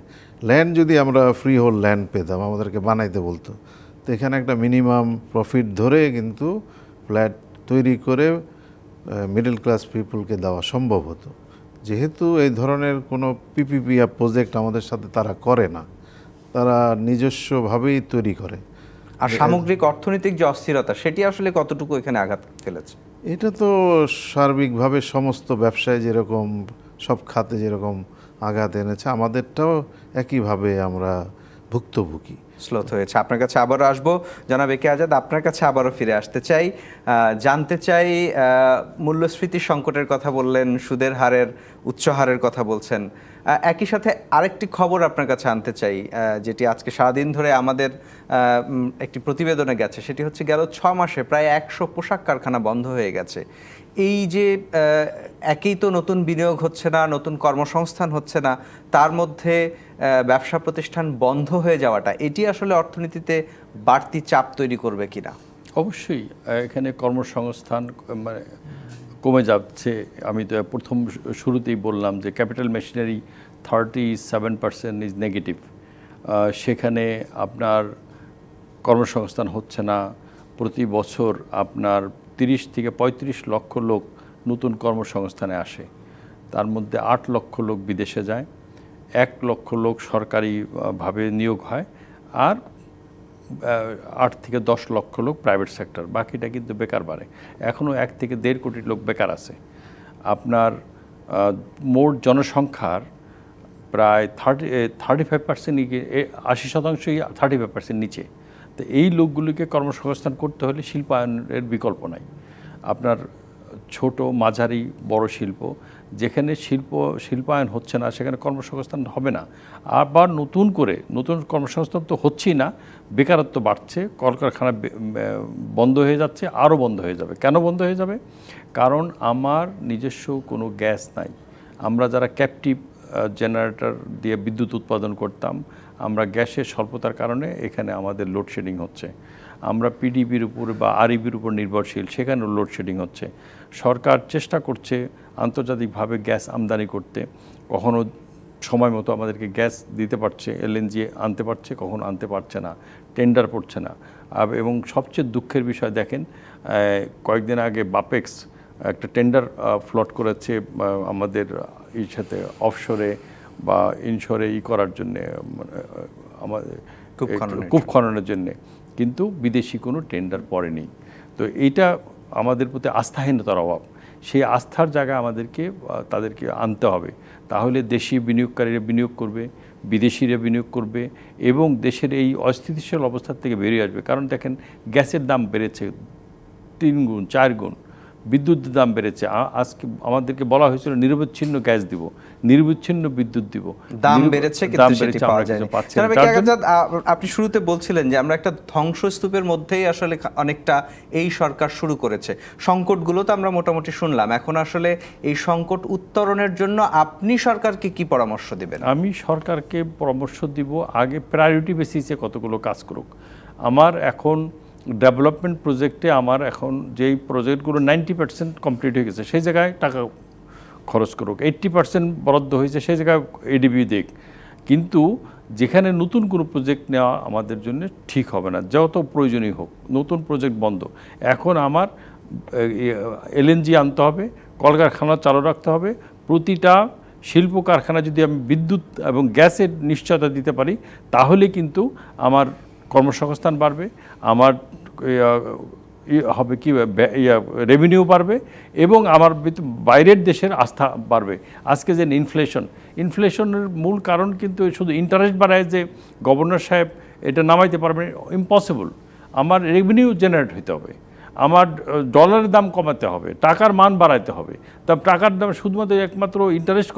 S3: ল্যান্ড যদি আমরা ফ্রি হোল ল্যান্ড পেতাম, আমাদেরকে বানাইতে বলতো, তো এখানে একটা মিনিমাম প্রফিট ধরে কিন্তু ফ্ল্যাট তৈরি করে মিডল ক্লাস পিপলকে দেওয়া সম্ভব হতো। যেহেতু এই ধরনের কোনো পিপিপি প্রজেক্ট আমাদের সাথে তারা করে না, তারা নিজস্বভাবেই তৈরি করে।
S1: আর সামগ্রিক অর্থনৈতিক যে অস্থিরতা সেটি আসলে কতটুকু এখানে আঘাত ফেলেছে?
S3: এটা তো সার্বিকভাবে সমস্ত ব্যবসায় যেরকম সব খাতে যেরকম আঘাত এনেছে, আমাদেরটাও একইভাবে আমরা ভুক্তভোগী।
S1: স্লোথ হয়েছে। আপনার কাছে আবারও আসবো জনাব একে আজাদ, আপনার কাছে আবারও ফিরে আসতে চাই, জানতে চাই মূল্যস্ফীতি সংকটের কথা বললেন, সুদের হারের উচ্চ হারের কথা বলছেন, একই সাথে আরেকটি খবর আপনার কাছে আনতে চাই, যেটি আজকে সারাদিন ধরে আমাদের একটি প্রতিবেদনে গেছে, সেটি হচ্ছে গেল 6 মাসে প্রায় 100 পোশাক কারখানা বন্ধ হয়ে গেছে। এই যে একেই তো নতুন বিনিয়োগ হচ্ছে না, নতুন কর্মসংস্থান হচ্ছে না, তার মধ্যে ব্যবসা প্রতিষ্ঠান বন্ধ হয়ে যাওয়াটা, এটি আসলে অর্থনীতিতে বাড়তি চাপ তৈরি করবে কিনা?
S2: অবশ্যই এখানে কর্মসংস্থান মানে কমে যাচ্ছে। আমি তো প্রথম শুরুতেই বললাম যে ক্যাপিটাল মেশিনারি 37% ইজ নেগেটিভ। সেখানে আপনার কর্মসংস্থান হচ্ছে না। প্রতি বছর আপনার 30 থেকে 35 লক্ষ লোক নতুন কর্মসংস্থানে আসে, তার মধ্যে 8 লক্ষ লোক বিদেশে যায়, 1 লক্ষ লোক সরকারিভাবে নিয়োগ হয়, আর 8 থেকে 10 লক্ষ লোক প্রাইভেট সেক্টর। বাকিটা কিন্তু বেকার বাড়ে। এখনও 1 থেকে 1.5 কোটি লোক বেকার আছে। আপনার মোট জনসংখ্যার প্রায় 35%, 80%ই 35% নিচে। তো এই লোকগুলিকে কর্মসংস্থান করতে হলে শিল্পায়নের বিকল্প নাই। আপনার ছোট, মাঝারি, বড় শিল্প, যেখানে শিল্পায়ন হচ্ছে না সেখানে কর্মসংস্থান হবে না। আবার নতুন কর্মসংস্থান তো হচ্ছেই না, বেকারত্ব বাড়ছে, কলকারখানা বন্ধ হয়ে যাচ্ছে, আরও বন্ধ হয়ে যাবে। কেন বন্ধ হয়ে যাবে? কারণ আমার নিজস্ব কোনো গ্যাস নাই। আমরা যারা ক্যাপটিভ জেনারেটর দিয়ে বিদ্যুৎ উৎপাদন করতাম, আমরা গ্যাসের স্বল্পতার কারণে এখানে আমাদের লোডশেডিং হচ্ছে। আমরা পিডিবির উপর বা আরইবির উপর নির্ভরশীল, সেখানেও লোডশেডিং হচ্ছে। সরকার চেষ্টা করছে আন্তর্জাতিকভাবে গ্যাস আমদানি করতে, কখনো সময় মতো আমাদেরকে গ্যাস দিতে পারছে, এলএনজি আনতে পারছে, কখনো আনতে পারছে না, টেন্ডার পড়ছে না। এবং সবচেয়ে দুঃখের বিষয় দেখেন, কয়েকদিন আগে বাপেক্স একটা টেন্ডার ফ্লট করেছে আমাদের সাথে অফশোরে বা ইনশোরে করার জন্যে, আমাদের কূপ খননের জন্যে, কিন্তু বিদেশি কোনো টেন্ডার পড়েনি। তো এইটা আমাদের প্রতি আস্থাহীনতার অভাব। সেই আস্থার জায়গায় তাদেরকে আনতে হবে, তাহলে দেশি বিনিয়োগকারীরা বিনিয়োগ করবে, বিদেশিরা বিনিয়োগ করবে এবং দেশের এই অস্থিতিশীল অবস্থার থেকে বেরিয়ে আসবে। কারণ দেখেন, গ্যাসের দাম বেড়েছে 3 গুণ 4 গুণ, বিদ্যুতের দাম বেড়েছে। আজকে আমাদেরকে বলা হয়েছিল নিরবচ্ছিন্ন গ্যাস দিব, নিরবচ্ছিন্ন বিদ্যুৎ দিব,
S1: দাম বেড়েছে কিন্তু সেটি পাওয়া যায়নি। আপনি শুরুতে বলছিলেন যে আমরা একটা ধ্বংসস্তূপের মধ্যেই আসলে অনেকটা এই সরকার শুরু করেছে। সংকটগুলো তো আমরা মোটামুটি শুনলাম, এখন আসলে এই সংকট উত্তরণের জন্য আপনি সরকারকে কি পরামর্শ দিবেন?
S2: আমি সরকারকে পরামর্শ দিব, আগে প্রায়োরিটি বেসিসে কতগুলো কাজ করুক। আমার এখন ডেভেলপমেন্ট প্রজেক্টে আমার এখন যেই প্রজেক্টগুলো 90% কমপ্লিট হয়ে গেছে, সেই জায়গায় টাকা খরচ করুক। 80% বরাদ্দ হয়েছে, সেই জায়গায় এডিবি দিক। কিন্তু যেখানে নতুন কোনো প্রজেক্ট নেওয়া আমাদের জন্য ঠিক হবে না, যত প্রয়োজনীয় হোক। নতুন প্রজেক্ট বন্ধ। এখন আমার এলএনজি আনতে হবে, কলকারখানা চালু রাখতে হবে। প্রতিটা শিল্প কারখানা যদি আমি বিদ্যুৎ এবং গ্যাসের নিশ্চয়তা দিতে পারি, তাহলে কিন্তু আমার কর্মসংস্থান বাড়বে, আমার হবে কি রেভিনিউ বাড়বে এবং আমার বাইরের দেশের আস্থা বাড়বে। আজকে যে ইনফ্লেশনের মূল কারণ কিন্তু শুধু ইন্টারেস্ট বাড়ায় যে গভর্নর সাহেব এটা নামাইতে পারবেন, ইম্পসিবল। আমার রেভিনিউ জেনারেট হইতে হবে, আমার ডলারের দাম কমাতে হবে, টাকার মান বাড়াইতে হবে। তা টাকার দাম শুধুমাত্র একমাত্র ইন্টারেস্ট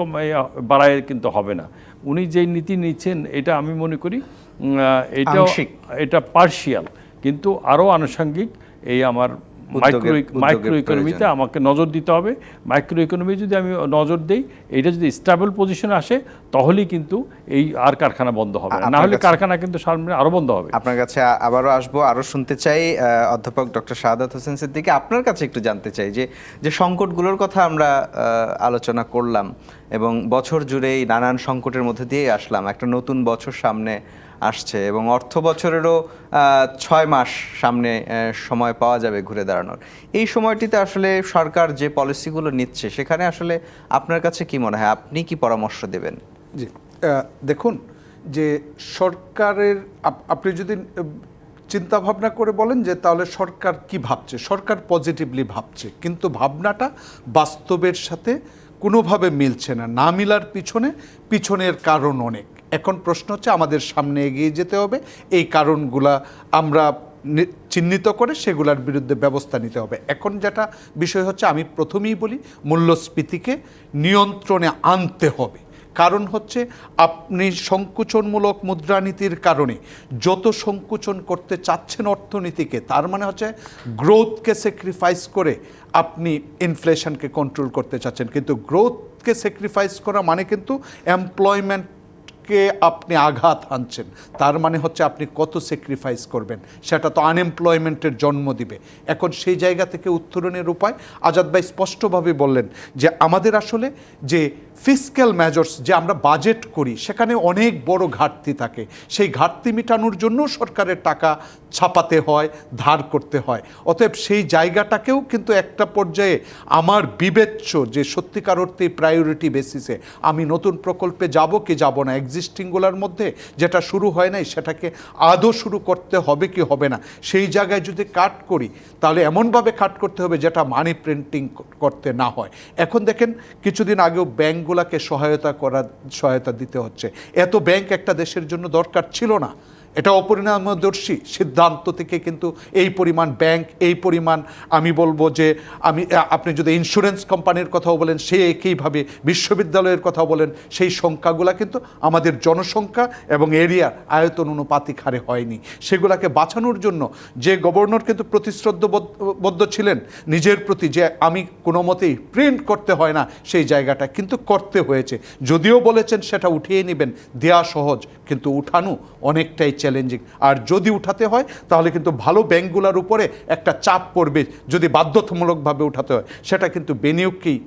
S2: বাড়ায় কিন্তু হবে না। উনি যে নীতি নিচ্ছেন, এটা আমি মনে করি এটা পার্শিয়াল, কিন্তু আরও আনুষঙ্গিক এই আমার মাইক্রো ইকোনমিতে আমাকে নজর দিতে হবে। মাইক্রো ইকোনমি যদি আমি নজর দেই, এটা যদি স্টেবল পজিশনে আসে, তাহলেই কিন্তু এই আর কারখানা বন্ধ হবে না, হলে কারখানা কিন্তু সামনে আরও বন্ধ হবে।
S1: আপনার কাছে আবারও আসবো, আরও শুনতে চাই অধ্যাপক ডক্টর শাহাদাত হোসেন সিদ্দিকী। আপনার কাছে একটু জানতে চাই যে সংকটগুলোর কথা আমরা আলোচনা করলাম এবং বছর জুড়েই নানান সংকটের মধ্যে দিয়ে আসলাম। একটা নতুন বছর সামনে আসছে এবং অর্থ বছরেরও 6 মাস সামনে সময় পাওয়া যাবে ঘুরে দাঁড়ানোর। এই সময়টিতে আসলে সরকার যে পলিসিগুলো নিচ্ছে, সেখানে আসলে আপনার কাছে কি মনে হয়, আপনি কি পরামর্শ দেবেন?
S4: জি, দেখুন, যে সরকারের আপনি যদি চিন্তা ভাবনা করে বলেন যে তাহলে সরকার কি ভাবছে, সরকার পজিটিভলি ভাবছে, কিন্তু ভাবনাটা বাস্তবের সাথে কোনোভাবে মিলছে না। না মিলার পিছনের কারণ অনেক। এখন প্রশ্ন হচ্ছে আমাদের সামনে এগিয়ে যেতে হবে, এই কারণগুলা আমরা চিহ্নিত করে সেগুলোর বিরুদ্ধে ব্যবস্থা নিতে হবে। এখন যেটা বিষয় হচ্ছে, আমি প্রথমেই বলি, মূল্যস্ফীতিকে নিয়ন্ত্রণে আনতে হবে। কারণ হচ্ছে আপনি সংকুচনমূলক মুদ্রানীতির কারণে যত সংকুচন করতে চাচ্ছেন অর্থনীতিকে, তার মানে হচ্ছে গ্রোথকে স্যাক্রিফাইস করে আপনি ইনফ্লেশনকে কন্ট্রোল করতে চাচ্ছেন। কিন্তু গ্রোথকে স্যাক্রিফাইস করা মানে কিন্তু এমপ্লয়মেন্টকে আপনি আঘাত হানছেন। তার মানে হচ্ছে আপনি কত স্যাক্রিফাইস করবেন, সেটা তো আনএমপ্লয়মেন্টের জন্ম দিবে। এখন সেই জায়গা থেকে উত্তরণের উপায় আজাদ ভাই স্পষ্টভাবে বললেন যে আমাদের আসলে যে ফিসক্যাল মেজর্স যে আমরা বাজেট করি সেখানে অনেক বড় ঘাটতি থাকে। সেই ঘাটতি মেটানোর জন্য সরকারের টাকা ছাপাতে হয়, ধার করতে হয়। অতএব সেই জায়গাটাকেও কিন্তু একটা পর্যায়ে আমার বিবেচ্য যে সত্যিকার অর্থে প্রায়োরিটি বেসিসে আমি নতুন প্রকল্পে যাব কি যাব না, এক্সিস্টিংগুলোর মধ্যে যেটা শুরু হয় নাই সেটাকে আদৌ শুরু করতে হবে কি হবে না, সেই জায়গায় যদি কাট করি তাহলে এমনভাবে কাট করতে হবে যেটা মানি প্রিন্টিং করতে না হয়। এখন দেখেন কিছুদিন আগেও ব্যাংকগুলোকে সহায়তা দিতে হচ্ছে। এত ব্যাংক একটা দেশের জন্য দরকার ছিল না। এটা অপরিণামদর্শী সিদ্ধান্ত থেকে কিন্তু এই পরিমাণ ব্যাংক, এই পরিমাণ আমি বলবো যে আপনি যদি ইন্স্যুরেন্স কোম্পানির কথাও বলেন সে একইভাবে, বিশ্ববিদ্যালয়ের কথাও বলেন, সেই সংখ্যাগুলো কিন্তু আমাদের জনসংখ্যা এবং এরিয়ার আয়তন অনুপাতিক হারে হয়নি। সেগুলোকে বাঁচানোর জন্য যে গভর্নর কিন্তু প্রতিশ্রুতিবদ্ধ ছিলেন নিজের প্রতি যে আমি কোনো মতেই প্রিন্ট করতে হয় না, সেই জায়গাটা কিন্তু করতে হয়েছে। যদিও বলেছেন সেটা উঠিয়ে নেবেন, দেয়া সহজ, কিন্তু উঠানো অনেকটাই চ্যালেঞ্জিং। আর যদি উঠাতে হয় তাহলে কিন্তু ভালো ব্যাংকগুলোর উপরে একটা চাপ পড়বে। যদি বাধ্যতামূলকভাবে উঠাতে হয় সেটা কিন্তু বিনিয়োগকেই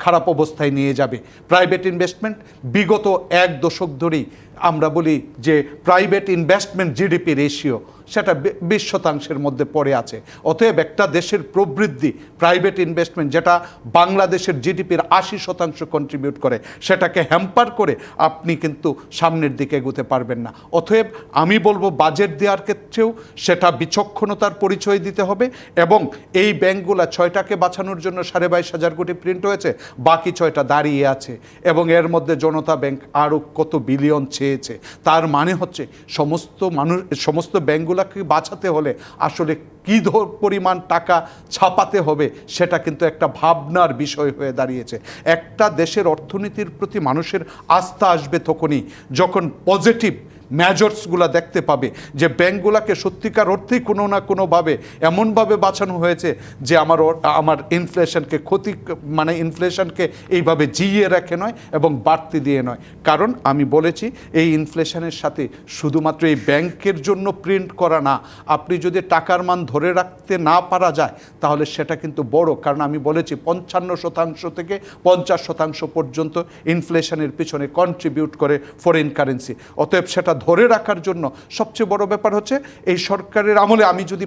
S4: খারাপ অবস্থায় নিয়ে যাবে। প্রাইভেট ইনভেস্টমেন্ট বিগত এক দশক ধরেই আমরা বলি যে প্রাইভেট ইনভেস্টমেন্ট জিডিপি রেশিও সেটা 20% মধ্যে পড়ে আছে। অতএব একটা দেশের প্রবৃদ্ধি প্রাইভেট ইনভেস্টমেন্ট যেটা বাংলাদেশের জিডিপির 80% কন্ট্রিবিউট করে, সেটাকে হ্যাম্পার করে আপনি কিন্তু সামনের দিকে এগোতে পারবেন না। অতএব আমি বলবো বাজেট দেওয়ার ক্ষেত্রেও সেটা বিচক্ষণতার পরিচয় দিতে হবে। এবং এই ব্যাংকগুলো 6টাকে বাঁচানোর জন্য 22,500 কোটি প্রিন্ট হয়েছে, বাকি 6টা দাঁড়িয়ে আছে এবং এর মধ্যে জনতা ব্যাংক আরও কত বিলিয়ন চেয়েছে। তার মানে হচ্ছে সমস্ত ব্যাংকগুলোকে বাঁচাতে হলে আসলে কী পরিমাণ টাকা ছাপাতে হবে সেটা কিন্তু একটা ভাবনার বিষয় হয়ে দাঁড়িয়েছে। একটা দেশের অর্থনীতির প্রতি মানুষের আস্থা আসবে তখনই যখন পজিটিভ মেজর্সগুলো দেখতে পাবে যে ব্যাংকগুলোকে সত্যিকার অর্থেই কোনো না কোনোভাবে এমনভাবে বাঁচানো হয়েছে যে আমার ইনফ্লেশনকে ইনফ্লেশনকে এইভাবে জিইয়ে রাখে নয় এবং বাড়তি দিয়ে নয়। কারণ আমি বলেছি এই ইনফ্লেশনের সাথে শুধুমাত্র এই ব্যাংকের জন্য প্রিন্ট করা না, আপনি যদি টাকার মান ধরে রাখতে না পারা যায় তাহলে সেটা কিন্তু বড়। কারণ আমি বলেছি 55% থেকে 50% পর্যন্ত ইনফ্লেশনের পিছনে কন্ট্রিবিউট করে ফরেন কারেন্সি। অতএব সেটা ধরে রাখার জন্য সবচেয়ে বড় ব্যাপার হচ্ছে এই সরকারের আমলে আমি যদি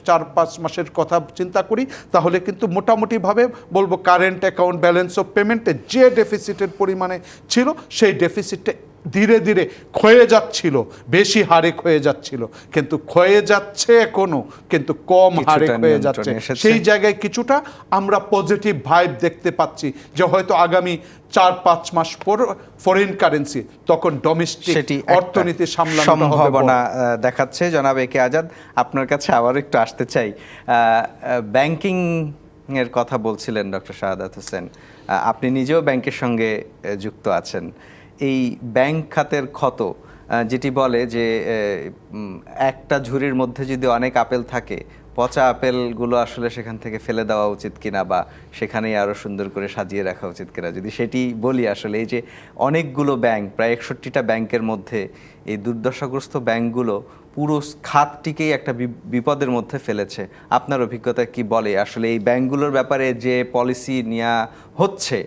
S4: 4-5 মাসের কথা চিন্তা করি তাহলে কিন্তু মোটামুটিভাবে বলবো কারেন্ট অ্যাকাউন্ট ব্যালেন্স অফ পেমেন্টে যে ডেফিসিটের পরিমাণে ছিল সেই ডেফিসিটটা ধীরে ধীরে ক্ষয়ে যাচ্ছিল, বেশি হারে ক্ষয়ে যাচ্ছিল, কিন্তু ক্ষয়ে যাচ্ছে এখনো, কিন্তু কম হারে ক্ষয়ে যাচ্ছে। সেই জায়গায় কিছুটা আমরা পজিটিভ ভাইব দেখতে পাচ্ছি যে হয়তো আগামী 4-5 মাস পর ফরেন কারেন্সি তখন ডোমেস্টিক অর্থনীতি সামলানো
S1: সম্ভাবনা দেখাচ্ছে। জনাব একে আজাদ, আপনার কাছে আবার একটু আসতে চাই। ব্যাংকিং এর কথা বলছিলেন ডক্টর শাহাদাত হোসেন, আপনি নিজেও ব্যাংকের সঙ্গে যুক্ত আছেন। এই ব্যাংক খাতের ক্ষত যেটি বলে যে একটা ঝুড়ির মধ্যে যদি অনেক আপেল থাকে, পচা আপেলগুলো আসলে সেখান থেকে ফেলে দেওয়া উচিত কিনা বা সেখানেই আরও সুন্দর করে সাজিয়ে রাখা উচিত কিনা, যদি সেটি বলি, আসলে এই যে অনেকগুলো ব্যাংক, প্রায় 61টা ব্যাংকের মধ্যে এই দুর্দশাগ্রস্ত ব্যাংকগুলো পুরো খাতটিকেই একটা বিপদের মধ্যে ফেলেছে। আপনার অভিজ্ঞতা কি বলে আসলে এই ব্যাংকগুলোর ব্যাপারে যে পলিসি নেওয়া হচ্ছে?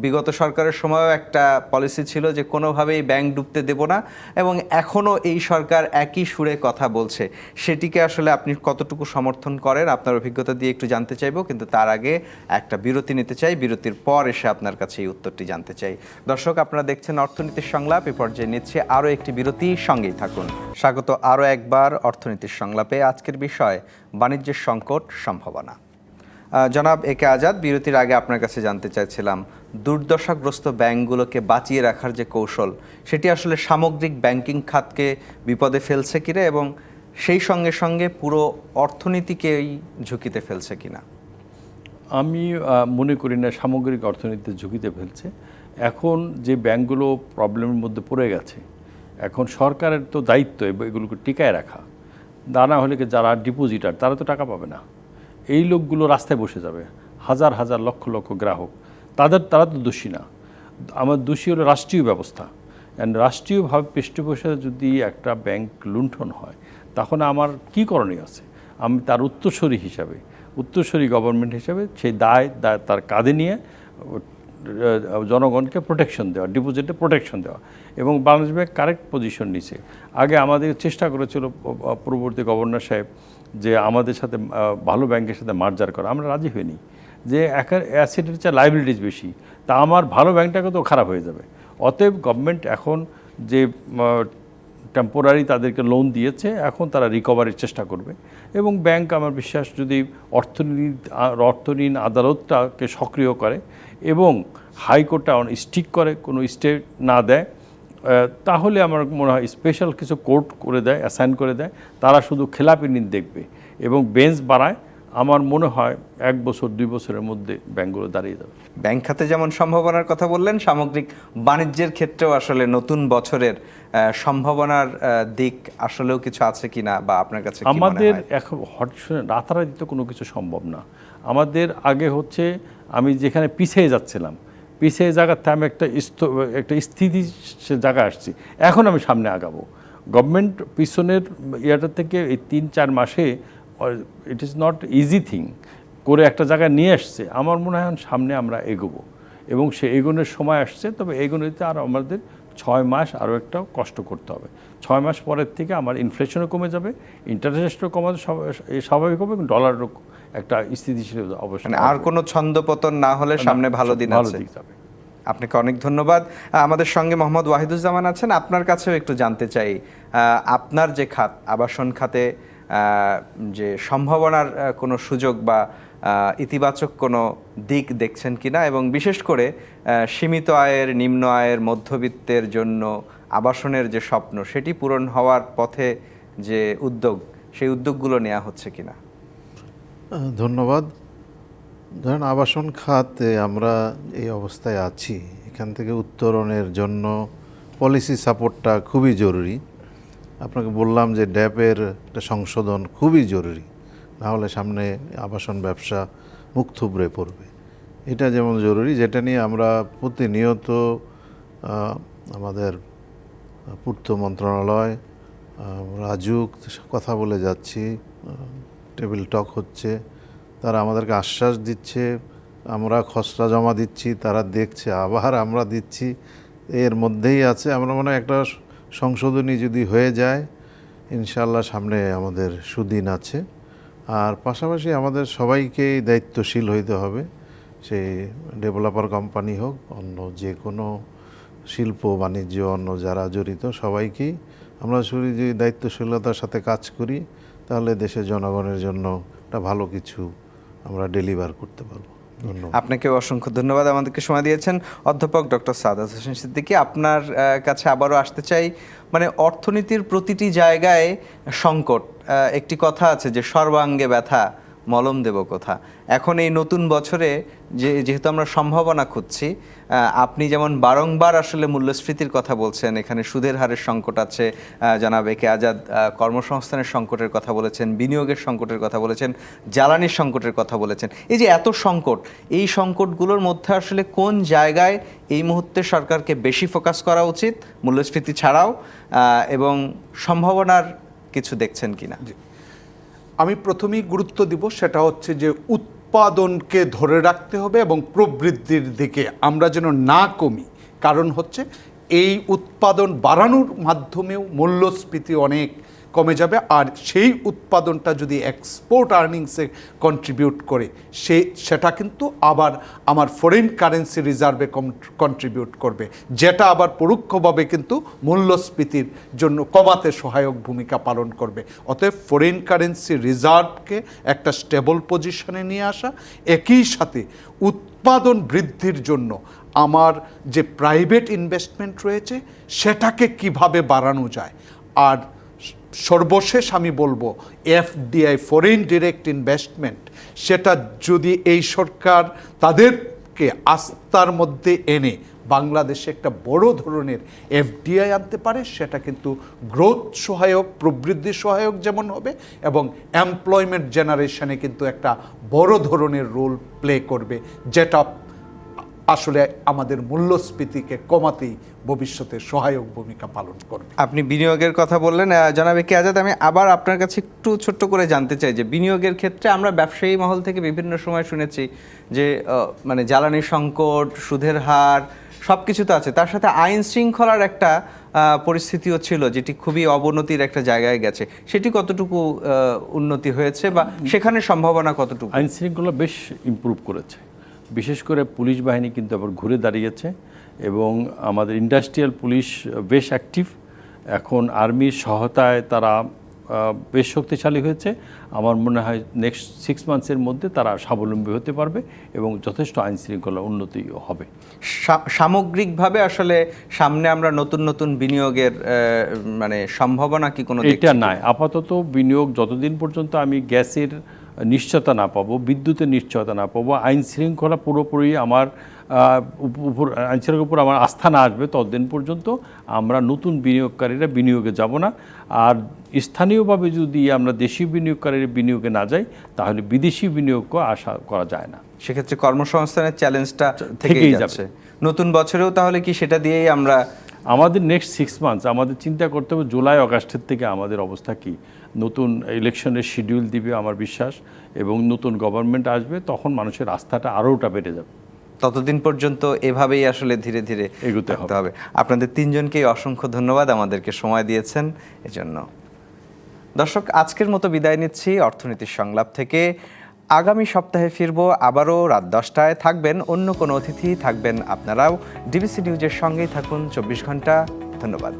S1: বিগত সরকারের সময়ও একটা পলিসি ছিল যে কোনোভাবেই ব্যাংক ডুবতে দেব না, এবং এখনও এই সরকার একই সুরে কথা বলছে। সেটিকে আসলে আপনি কতটুকু সমর্থন করেন আপনার অভিজ্ঞতা দিয়ে একটু জানতে চাইব, কিন্তু তার আগে একটা বিরতি নিতে চাই। বিরতির পর এসে আপনার কাছে এই উত্তরটি জানতে চাই। দর্শক, আপনারা দেখছেন অর্থনীতির সংলাপ। এ পর্যায়ে নিচ্ছে আরও একটি বিরতি, সঙ্গেই থাকুন। স্বাগত আরও একবার অর্থনীতির সংলাপে। আজকের বিষয় বাণিজ্যের সংকট সম্ভাবনা। জনাব একে আজাদ, বিরতির আগে আপনার কাছে জানতে চাইছিলাম দুর্দশাগ্রস্ত ব্যাংকগুলোকে বাঁচিয়ে রাখার যে কৌশল, সেটি আসলে সামগ্রিক ব্যাংকিং খাতকে বিপদে ফেলছে কিনা এবং সেই সঙ্গে সঙ্গে পুরো অর্থনীতিকেই ঝুঁকিতে ফেলছে কিনা?
S2: আমি মনে করি না সামগ্রিক অর্থনীতিতে ঝুঁকিতে ফেলছে। এখন যে ব্যাংকগুলো প্রবলেমের মধ্যে পড়ে গেছে, এখন সরকারের তো দায়িত্ব এগুলোকে টিকায় রাখা। তা না হলে কি যারা ডিপোজিটার তারা তো টাকা পাবে না, এই লোকগুলো রাস্তায় বসে যাবে, হাজার হাজার লক্ষ লক্ষ গ্রাহক, তারা তো দোষী না। আমার দোষী হলো রাষ্ট্রীয় ব্যবস্থা। অ্যান্ড রাষ্ট্রীয়ভাবে পৃষ্ঠপোষকতা যদি একটা ব্যাংক লুণ্ঠন হয়, তখন আমার কী করণীয় আছে? আমি তার উত্তরসূরি গভর্নমেন্ট হিসাবে সেই দায় তার কাঁধে নিয়ে জনগণকে প্রোটেকশন দেওয়া, ডিপোজিটে প্রোটেকশন দেওয়া। এবং বাংলাদেশ ব্যাংক কারেক্ট পজিশন নিছে। আগে আমাদের চেষ্টা করেছিল পূর্ববর্তী গভর্নর সাহেব যে আমাদের সাথে ভালো ব্যাংকের সাথে মার্জার করা, আমরা রাজি হইনি। যে অ্যাসেটের চেয়ে লাইবিলিটিস বেশি, তা আমার ভালো ব্যাংকটাকে তো খারাপ হয়ে যাবে। অতএব গভর্নমেন্ট এখন যে টেম্পোরারি তাদেরকে লোন দিয়েছে, এখন তারা রিকভারির চেষ্টা করবে। এবং ব্যাংক আমার বিশ্বাস যদি অর্থঋণ আদালতটাকে সক্রিয় করে এবং হাইকোর্টটা স্ট্রিক করে, কোনো স্টে না দেয়, তাহলে আমার মনে হয় স্পেশাল কিছু কোর্ট করে দেয়, অ্যাসাইন করে দেয়, তারা শুধু খেলাপি ঋণ দেখবে এবং বেঞ্চ বাড়ায়, আমার মনে হয় 1 বছর 2 বছরের মধ্যে ব্যাংকগুলো দাঁড়িয়ে যাবে।
S1: ব্যাংক খাতে যেমন সম্ভাবনার কথা বললেন, সামগ্রিক বাণিজ্যের ক্ষেত্রেও আসলে নতুন বছরের সম্ভাবনার দিক আসলেও কিছু আছে কিনা, বা আপনার কাছে
S2: আমাদের এখন রাতারাতি তো কোনো কিছু সম্ভব না। আমাদের আগে হচ্ছে আমি যেখানে পিছিয়ে যাচ্ছিলাম, পিছিয়ে জায়গাতে আমি একটা স্থিতি জায়গায় আসছি, এখন আমি সামনে আগাবো। গভর্নমেন্ট পিছনের ইয়াটা থেকে এই 3-4 মাসে it is not easy thing করে একটা জায়গায় নিয়ে আসছে। আমার মনে হয় সামনে আমরা এগোবো এবং সে এগোনোর সময় আসছে। তবে এগোনোতে আর আমাদের 6 মাস আরও একটা কষ্ট করতে হবে। 6 মাস পরের থেকে আমার ইনফ্লেশনও কমে যাবে, ইন্টারেস্ট রেটও কমাতে স্বাভাবিক হবে এবং ডলারও একটা স্থিতিশীল অবস্থা,
S1: আর কোনো ছন্দপতন না হলে সামনে ভালো দিন আছে। আপনাকে অনেক ধন্যবাদ। আমাদের সঙ্গে মোহাম্মদ ওয়াহিদুজ্জামান আছেন। আপনার কাছেও একটু জানতে চাই, আপনার যে খাত, আবাসন খাতে যে সম্ভাবনার কোনো সুযোগ বা ইতিবাচক কোনো দিক দেখছেন কিনা, এবং বিশেষ করে সীমিত আয়ের, নিম্ন আয়ের, মধ্যবিত্তের জন্য আবাসনের যে স্বপ্ন, সেটি পূরণ হওয়ার পথে যে উদ্যোগ, সেই উদ্যোগগুলো নেওয়া হচ্ছে কিনা?
S3: ধন্যবাদ। ধরেন আবাসন খাতে আমরা এই অবস্থায় আছি, এখান থেকে উত্তরণের জন্য পলিসি সাপোর্টটা খুবই জরুরি। আপনাকে বললাম যে ড্যাপের একটা সংশোধন খুবই জরুরি, নাহলে সামনে আবাসন ব্যবসা মুখ থুবড়ে পড়বে। এটা যেমন জরুরি, যেটা নিয়ে আমরা প্রতিনিয়ত আমাদের পূর্ত মন্ত্রণালয়, রাজুক কথা বলে যাচ্ছি, টেবিল টক হচ্ছে, তারা আমাদেরকে আশ্বাস দিচ্ছে, আমরা খসড়া জমা দিচ্ছি, তারা দেখছে, আবার আমরা দিচ্ছি, এর মধ্যেই আছে। আমরা মনে হয় একটা সংশোধনী যদি হয়ে যায়, ইনশাআল্লাহ সামনে আমাদের সুদিন আছে। আর পাশাপাশি আমাদের সবাইকেই দায়িত্বশীল হইতে হবে, সেই ডেভেলপার কোম্পানি হোক, অন্য যে কোনো শিল্প বাণিজ্য, অন্য যারা জড়িত সবাইকেই আমরা যদি দায়িত্বশীলতার সাথে কাজ করি, তাহলে দেশের জনগণের জন্য একটা ভালো কিছু আমরা ডেলিভার করতে পারবো। ধন্যবাদ।
S1: আপনাকে অসংখ্য ধন্যবাদ আমাদেরকে সময় দিয়েছেন। অধ্যাপক ডক্টর সাদাত হোসেন সিদ্দিকী, আপনার কাছে আবারও আসতে চাই। মানে অর্থনীতির প্রতিটি জায়গায় সংকট, একটি কথা আছে যে সর্বাঙ্গে ব্যথা মলম দেব কোথা। এখন এই নতুন বছরে যেহেতু আমরা সম্ভাবনা খুঁজছি, আপনি যেমন বারংবার আসলে মূল্যস্ফীতির কথা বলছেন, এখানে সুদের হারের সংকট আছে, জনাব একে আজাদ কর্মসংস্থানের সংকটের কথা বলেছেন, বিনিয়োগের সংকটের কথা বলেছেন, জ্বালানির সংকটের কথা বলেছেন। এই যে এত সংকট, এই সংকটগুলোর মধ্যে আসলে কোন জায়গায় এই মুহূর্তে সরকারকে বেশি ফোকাস করা উচিত মূল্যস্ফীতি ছাড়াও, এবং সম্ভাবনার কিছু দেখছেন কিনা?
S4: আমি প্রথমেই গুরুত্ব দিব, সেটা হচ্ছে যে উৎপাদনকে ধরে রাখতে হবে এবং প্রবৃদ্ধির দিকে আমরা যেন না কমি। কারণ হচ্ছে এই উৎপাদন বাড়ানোর মাধ্যমেও মূল্যস্ফীতি অনেক কমে যাবে, আর সেই উৎপাদনটা যদি এক্সপোর্ট আর্নিংসে কন্ট্রিবিউট করে, সেটা কিন্তু আবার আমার ফরেন কারেন্সি রিজার্ভে কন্ট্রিবিউট করবে, যেটা আবার পরোক্ষভাবে কিন্তু মূল্যস্ফীতির জন্য কমাতে সহায়ক ভূমিকা পালন করবে। অতএব ফরেন কারেন্সি রিজার্ভকে একটা স্টেবল পজিশনে নিয়ে আসা, একই সাথে উৎপাদন বৃদ্ধির জন্য আমার যে প্রাইভেট ইনভেস্টমেন্ট রয়েছে সেটাকে কিভাবে বাড়ানো যায়। আর সর্বশেষ আমি বলবো এফডিআই, ফরেন ডিরেক্ট ইনভেস্টমেন্ট, সেটা যদি এই সরকার তাদেরকে আস্থার মধ্যে এনে বাংলাদেশে একটা বড় ধরনের এফডিআই আনতে পারে, সেটা কিন্তু গ্রোথ সহায়ক, প্রবৃদ্ধি সহায়ক যেমন হবে এবং এমপ্লয়মেন্ট জেনারেশনে কিন্তু একটা বড় ধরনের রোল প্লে করবে, যেটা আসলে আমাদের মূল্যস্ফীতিকে কমাতেই ভবিষ্যতে সহায়ক ভূমিকা পালন করবে।
S1: আপনি বিনিয়োগের কথা বললেন, জনাব একে আজাদ, আমি আবার আপনার কাছে একটু ছোট্ট করে জানতে চাই যে বিনিয়োগের ক্ষেত্রে আমরা ব্যবসায়ী মহল থেকে বিভিন্ন সময় শুনেছি যে মানে জ্বালানি সংকট, সুদের হার সব কিছু তো আছে, তার সাথে আইন শৃঙ্খলার একটা পরিস্থিতিও ছিল যেটি খুবই অবনতির একটা জায়গায় গেছে, সেটি কতটুকু উন্নতি হয়েছে বা সেখানে সম্ভাবনা কতটুকু?
S2: আইন শৃঙ্খলা বেশ ইমপ্রুভ করেছে, বিশেষ করে পুলিশ বাহিনী কিন্তু আবার ঘুরে দাঁড়িয়েছে এবং আমাদের ইন্ডাস্ট্রিয়াল পুলিশ বেশ অ্যাক্টিভ। এখন আর্মির সহায়তায় তারা বেশ শক্তিশালী হয়েছে। আমার মনে হয় নেক্সট 6 মান্থসের মধ্যে তারা স্বাবলম্বী হতে পারবে এবং যথেষ্ট আইন শৃঙ্খলা উন্নতি হবে।
S1: সামগ্রিকভাবে আসলে সামনে আমরা নতুন নতুন বিনিয়োগের মানে সম্ভাবনা কি কোনো
S2: এটা নাই আপাতত। বিনিয়োগ যতদিন পর্যন্ত আমি গ্যাসের নিশ্চয়তা না পাবো, বিদ্যুতের নিশ্চয়তা না পাবো, আইন শৃঙ্খলা পুরোপুরি আমার আইন শৃঙ্খলার উপর আমার আস্থা না আসবে, ততদিন পর্যন্ত আমরা নতুন বিনিয়োগকারীরা বিনিয়োগে যাব না। আর স্থানীয়ভাবে যদি আমরা দেশীয় বিনিয়োগকারীরা বিনিয়োগে না যাই, তাহলে বিদেশি বিনিয়োগও আশা করা যায় না।
S1: সেক্ষেত্রে কর্মসংস্থানের চ্যালেঞ্জটা থেকেই যাচ্ছে নতুন বছরেও। তাহলে কি সেটা দিয়েই আমরা
S2: আমাদের নেক্সট 6 মান্থস আমাদের চিন্তা করতে হবে জুলাই আগস্টের থেকে আমাদের অবস্থা কি। নতুন ইলেকশনের শিডিউল দিবে আমার বিশ্বাস, এবং নতুন গভর্নমেন্ট আসবে, তখন মানুষের আস্থাটা আরোটা বেড়ে যাবে।
S1: ততদিন পর্যন্ত এভাবেই আসলে ধীরে ধীরে
S2: এগোতে
S1: হবে। আপনাদের তিনজনকেই অসংখ্য ধন্যবাদ আমাদেরকে সময় দিয়েছেন এজন্য। দর্শক, আজকের মতো বিদায় নিচ্ছি অর্থনীতির সংলাপ থেকে। আগামী সপ্তাহে ফিরবো আবারও রাত 10টায়। থাকবেন অন্য কোনো অতিথি, থাকবেন আপনারাও। ডিবিসি নিউজের সঙ্গেই থাকুন 24 ঘন্টা। ধন্যবাদ।